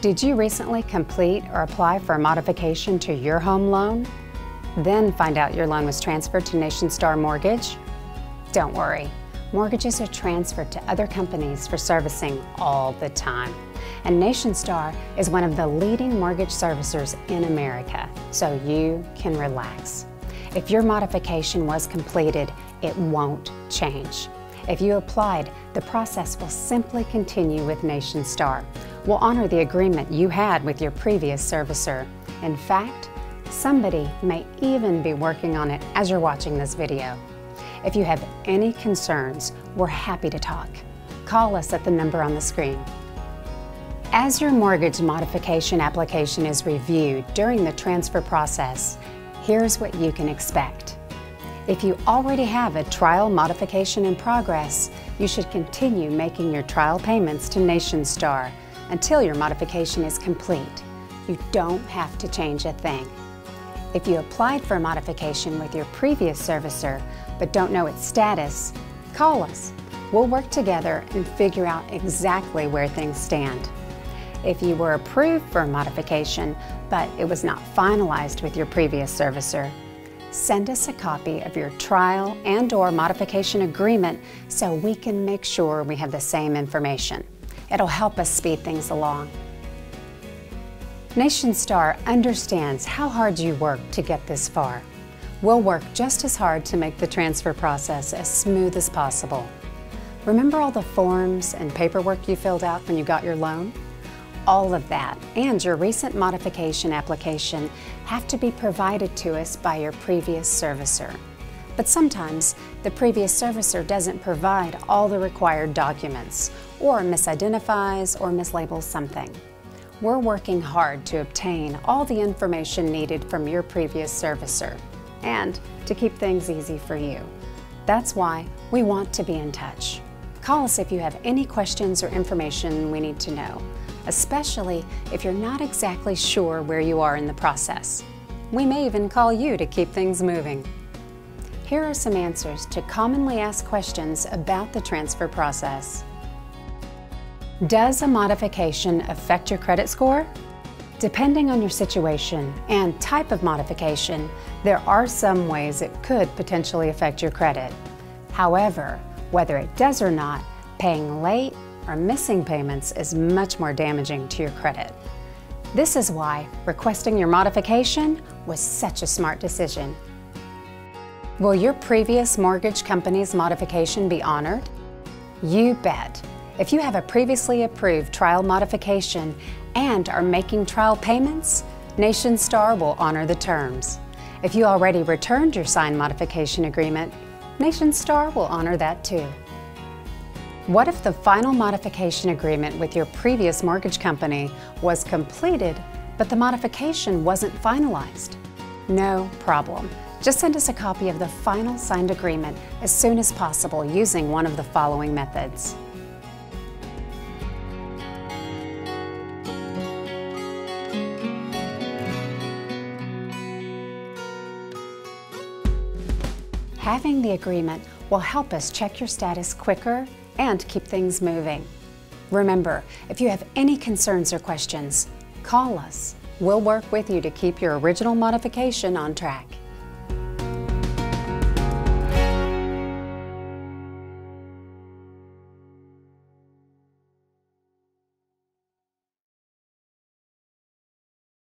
Did you recently complete or apply for a modification to your home loan? Then find out your loan was transferred to Nationstar Mortgage? Don't worry, mortgages are transferred to other companies for servicing all the time. And Nationstar is one of the leading mortgage servicers in America, so you can relax. If your modification was completed, it won't change. If you applied, the process will simply continue with Nationstar. We'll honor the agreement you had with your previous servicer. In fact, somebody may even be working on it as you're watching this video. If you have any concerns, we're happy to talk. Call us at the number on the screen. As your mortgage modification application is reviewed during the transfer process, here's what you can expect. If you already have a trial modification in progress, you should continue making your trial payments to Nationstar until your modification is complete. You don't have to change a thing. If you applied for a modification with your previous servicer but don't know its status, call us. We'll work together and figure out exactly where things stand. If you were approved for a modification but it was not finalized with your previous servicer, send us a copy of your trial and/or modification agreement so we can make sure we have the same information. It'll help us speed things along. Nationstar understands how hard you worked to get this far. We'll work just as hard to make the transfer process as smooth as possible. Remember all the forms and paperwork you filled out when you got your loan? All of that and your recent modification application have to be provided to us by your previous servicer. But sometimes the previous servicer doesn't provide all the required documents, or misidentifies or mislabels something. We're working hard to obtain all the information needed from your previous servicer and to keep things easy for you. That's why we want to be in touch. Call us if you have any questions or information we need to know, especially if you're not exactly sure where you are in the process. We may even call you to keep things moving. Here are some answers to commonly asked questions about the transfer process. Does a modification affect your credit score? Depending on your situation and type of modification, there are some ways it could potentially affect your credit. However, whether it does or not, paying late or missing payments is much more damaging to your credit. This is why requesting your modification was such a smart decision. Will your previous mortgage company's modification be honored? You bet. If you have a previously approved trial modification and are making trial payments, Nationstar will honor the terms. If you already returned your signed modification agreement, Nationstar will honor that too. What if the final modification agreement with your previous mortgage company was completed, but the modification wasn't finalized? No problem. Just send us a copy of the final signed agreement as soon as possible using one of the following methods. Having the agreement will help us check your status quicker and keep things moving. Remember, if you have any concerns or questions, call us. We'll work with you to keep your original modification on track.